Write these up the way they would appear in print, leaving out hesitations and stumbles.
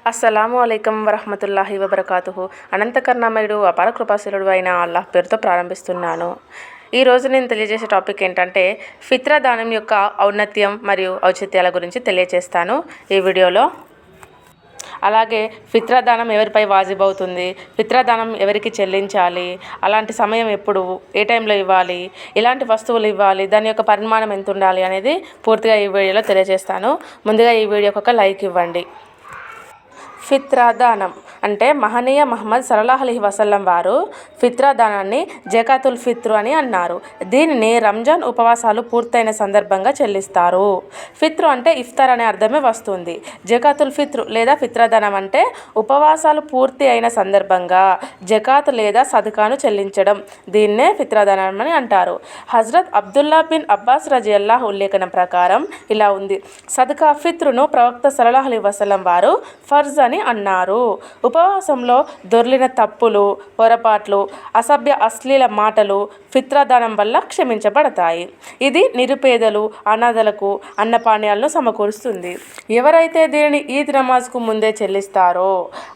అస్సలాము అలైకుం వరహమతుల్లాహి వబర్కాతుహు. అనంత కరుణామయుడు అపార కృపాశీలుడు అయిన అల్లాహ్ పేరుతో ప్రారంభిస్తున్నాను. ఈరోజు నేను తెలియజేసే టాపిక్ ఏంటంటే ఫిత్రా దానం యొక్క ఔన్నత్యం మరియు ఔచిత్యాల గురించి తెలియజేస్తాను ఈ వీడియోలో. అలాగే ఫిత్రా దానం ఎవరిపై వాజిబ్ అవుతుంది, ఫిత్రా దానం ఎవరికి చెల్లించాలి, అలాంటి సమయం ఎప్పుడు, ఏ టైంలో ఇవ్వాలి, ఎలాంటి వస్తువులు ఇవ్వాలి, దాని యొక్క పరిమాణం ఎంత ఉండాలి అనేది పూర్తిగా ఈ వీడియోలో తెలియజేస్తాను. ముందుగా ఈ వీడియోకి ఒక లైక్ ఇవ్వండి. ఫిత్రా దానం అంటే మహనీయ మహమ్మద్ సల్లల్లాహు అలైహి వసల్లం వారు ఫిత్రా దానాన్ని జకాతుల్ ఫిత్రు అని అన్నారు. దీనిని రంజాన్ ఉపవాసాలు పూర్తయిన సందర్భంగా చెల్లిస్తారు. ఫిత్రు అంటే ఇఫ్తార్ అనే అర్థమే వస్తుంది. జకాతుల్ ఫిత్రు లేదా ఫిత్రా దానం అంటే ఉపవాసాలు పూర్తి అయిన సందర్భంగా జకాత్ లేదా సదకాను చెల్లించడం. దీన్నే ఫిత్రా దానం అని అంటారు. హజ్రత్ అబ్దుల్లా బిన్ అబ్బాస్ రజియల్లాహు ఉల్లేఖనం ప్రకారం ఇలా ఉంది: సదకా ఫిత్రును ప్రవక్త సల్లల్లాహు అలైహి వసల్లం వారు ఫర్జ్ అని అన్నారు. ఉపవాసంలో దొర్లిన తప్పులు, పొరపాట్లు, అసభ్య అశ్లీల మాటలు ఫిత్రా దానం వల్ల క్షమించబడతాయి. ఇది నిరుపేదలు, అనాథలకు అన్నపానీయాలను సమకూరుస్తుంది. ఎవరైతే దీనిని ఈద్ నమాజ్కు ముందే చెల్లిస్తారో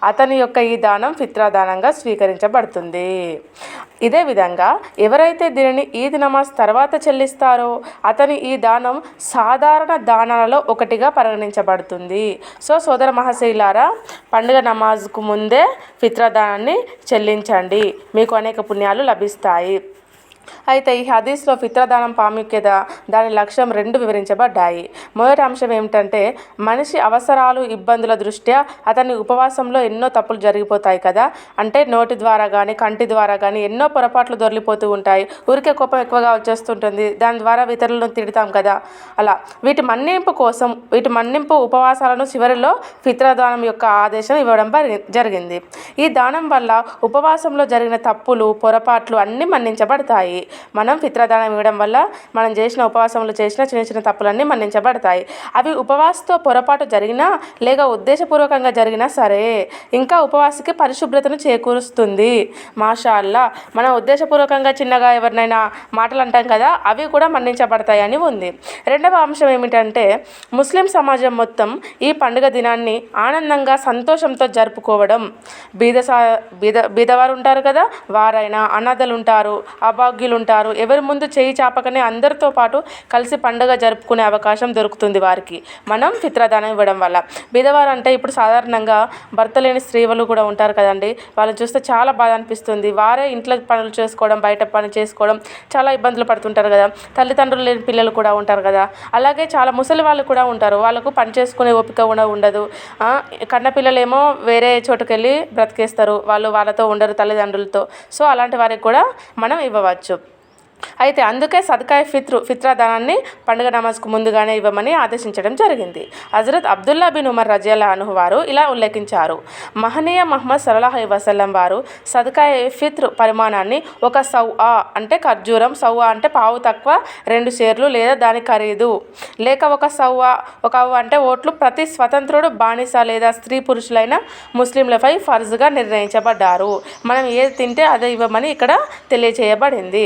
అతని యొక్క ఈ దానం ఫిత్రా దానంగా స్వీకరించబడుతుంది. ఇదే విధంగా ఎవరైతే దీనిని ఈద్ నమాజ్ తర్వాత చెల్లిస్తారో అతని ఈ దానం సాధారణ దానాలలో ఒకటిగా పరిగణించబడుతుంది. సో సోదర మహాశయులారా, పండుగ నమాజ్కు ముందే ఫిత్రా దానాన్ని చెల్లించండి, మీకు అనేక పుణ్యాలు లభిస్తాయి. అయితే ఈ హదీస్లో ఫిత్రా దానం ప్రాముఖ్యత, దాని లక్ష్యం రెండు వివరించబడ్డాయి. మొదటి అంశం ఏమిటంటే మనిషి అవసరాలు, ఇబ్బందుల దృష్ట్యా అతని ఉపవాసంలో ఎన్నో తప్పులు జరిగిపోతాయి కదా. అంటే నోటి ద్వారా కానీ కంటి ద్వారా కానీ ఎన్నో పొరపాట్లు దొరికిపోతూ ఉంటాయి. ఊరికే కోపం ఎక్కువగా వచ్చేస్తుంటుంది, దాని ద్వారా ఇతరులను తిడతాం కదా. అలా వీటి మన్నింపు ఉపవాసాలను చివరిలో ఫిత్రా దానం యొక్క ఆదేశం ఇవ్వడం జరిగింది. ఈ దానం వల్ల ఉపవాసంలో జరిగిన తప్పులు, పొరపాట్లు అన్నీ మన్నించబడతాయి. మనం ఫిత్రా దానం ఇవ్వడం వల్ల మనం చేసిన ఉపవాసంలో చేసిన చిన్న చిన్న తప్పులన్నీ మన్నించబడతాయి. అవి ఉపవాసంతో పొరపాటు జరిగినా లేక ఉద్దేశపూర్వకంగా జరిగినా సరే ఇంకా ఉపవాసకి పరిశుభ్రతను చేకూరుస్తుంది. మాషా అల్లా, మనం ఉద్దేశపూర్వకంగా చిన్నగా ఎవరినైనా మాటలు అంటాం కదా, అవి కూడా మన్నించబడతాయి అని ఉంది. రెండవ అంశం ఏమిటంటే ముస్లిం సమాజం మొత్తం ఈ పండుగ దినాన్ని ఆనందంగా సంతోషంతో జరుపుకోవడం. బీదవారు ఉంటారు కదా, వారైనా, అనాథలు ఉంటారు, అభాగ్యులు ఉంటారు, ఎవరి ముందు చేయి చాపకనే అందరితో పాటు కలిసి పండుగ జరుపుకునే అవకాశం దొరుకుతుంది వారికి మనం ఫిత్రా దానం ఇవ్వడం వల్ల. బీదవారు అంటే ఇప్పుడు సాధారణంగా భర్త లేని స్త్రీలు కూడా ఉంటారు కదండి, వాళ్ళని చూస్తే చాలా బాధ అనిపిస్తుంది. వారే ఇంట్లో పనులు చేసుకోవడం, బయట పని చేసుకోవడం చాలా ఇబ్బందులు పడుతుంటారు కదా. తల్లిదండ్రులు లేని పిల్లలు కూడా ఉంటారు కదా. అలాగే చాలా ముసలి వాళ్ళు కూడా ఉంటారు, వాళ్ళకు పని చేసుకునే ఓపిక కూడా ఉండదు. కన్న పిల్లలేమో వేరే చోటుకు వెళ్ళి బ్రతికేస్తారు, వాళ్ళు వాళ్ళతో ఉండరు తల్లిదండ్రులతో. సో అలాంటి వారికి కూడా మనం ఇవ్వవచ్చు. అయితే అందుకే సదకాయ ఫిత్రా దానాన్ని పండుగ నమాజ్కు ముందుగానే ఇవ్వమని ఆదేశించడం జరిగింది. హజరత్ అబ్దుల్లా బిన్ ఉమర్ రజియల్లాహు అన్హు వారు ఇలా ఉల్లేఖించారు: మహనీయ మహమ్మద్ సల్లల్లాహు అలైహి వసల్లం వారు సదకాయ ఫిత్ర్ పరిమాణాన్ని ఒక సౌఆ అంటే ఖర్జూరం, సౌఆ అంటే పావు తక్కువ 2 షేర్లు లేదా దాని ఖరీదు, లేక ఒక అవ్వ అంటే ఓట్లు ప్రతి స్వతంత్రుడు, బానిస లేదా స్త్రీ పురుషులైన ముస్లింలపై ఫర్జ్గా నిర్ణయించబడ్డారు. మనం ఏది తింటే అదే ఇవ్వమని ఇక్కడ తెలియజేయబడింది.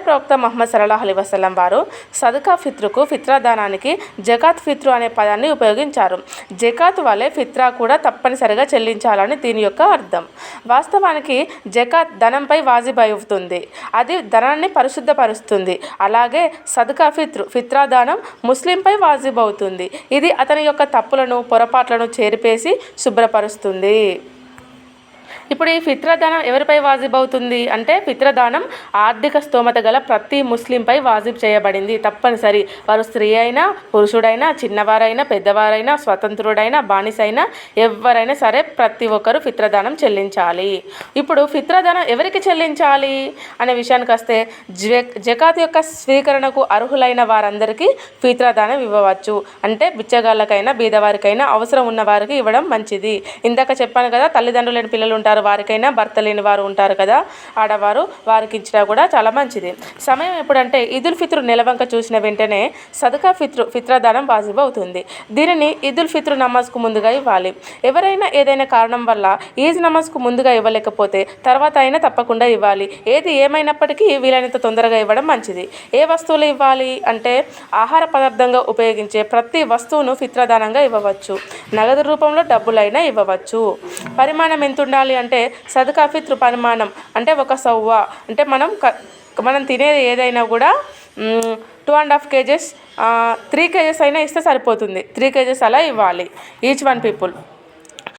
ప్రవక్త ముహమ్మద్ సల్లల్లాహు అలైహి వసల్లం వారు సదకా ఫిత్రుకు, ఫిత్రా దానానికి జకాత్ ఫిత్రు అనే పదాన్ని ఉపయోగించారు. జకాత్ వలె ఫిత్రా కూడా తప్పనిసరిగా చెల్లించాలని దీని యొక్క అర్థం. వాస్తవానికి జకాత్ ధనంపై వాజిబ్ అవుతుంది, అది ధనాన్ని పరిశుద్ధపరుస్తుంది. అలాగే సదకా ఫిత్రా దానం ముస్లింపై వాజిబ్ అవుతుంది, ఇది అతని యొక్క తప్పులను, పొరపాట్లను చేరిపేసి శుభ్రపరుస్తుంది. ఇప్పుడు ఈ ఫిత్రా దానం ఎవరిపై వాజిబ్ అవుతుంది అంటే ఫిత్రా దానం ఆర్థిక స్తోమత గల ప్రతి ముస్లింపై వాజిబ్ చేయబడింది, తప్పనిసరి. వారు స్త్రీ అయినా, పురుషుడైనా, చిన్నవారైనా, పెద్దవారైనా, స్వతంత్రుడైనా, బానిస అయినా, ఎవరైనా సరే ప్రతి ఒక్కరూ ఫిత్రా దానం చెల్లించాలి. ఇప్పుడు ఫిత్రా దానం ఎవరికి చెల్లించాలి అనే విషయానికి వస్తే జకాత్ యొక్క స్వీకరణకు అర్హులైన వారందరికీ ఫిత్రా దానం ఇవ్వవచ్చు. అంటే బిచ్చగాళ్ళకైనా, బీదవారికైనా, అవసరం ఉన్న వారికి ఇవ్వడం మంచిది. ఇందాక చెప్పాను కదా, తల్లిదండ్రులు లేని పిల్లలు ఉంటారు వారికైనా, భర్త లేని వారు ఉంటారు కదా ఆడవారు, వారికి ఇచ్చినా కూడా చాలా మంచిది. సమయం ఎప్పుడంటే ఈదుల్ ఫిత్ర్ నెలవంక చూసిన వెంటనే సదకా ఫిత్రదానం వాజిబ్ అవుతుంది. దీనిని ఈదుల్ ఫిత్ర్ నమాజ్కు ముందుగా ఇవ్వాలి. ఎవరైనా ఏదైనా కారణం వల్ల ఈద్ నమాజ్కు ముందుగా ఇవ్వలేకపోతే తర్వాత అయినా తప్పకుండా ఇవ్వాలి. ఏది ఏమైనప్పటికీ వీలైనంత తొందరగా ఇవ్వడం మంచిది. ఏ వస్తువులు ఇవ్వాలి అంటే ఆహార పదార్థంగా ఉపయోగించే ప్రతి వస్తువును ఫిత్రదానంగా ఇవ్వవచ్చు. నగదు రూపంలో డబ్బులైనా ఇవ్వవచ్చు. పరిమాణం ఎంత ఉండాలి అంటే సదకా ఫిత్ర్ పరిమాణం అంటే 1 సవ్వా అంటే మనం తినేది ఏదైనా కూడా 2.5 kgs 3 kgs అయినా ఇస్తే సరిపోతుంది. 3 kgs అలా ఇవ్వాలి ఈచ్ వన్ పీపుల్.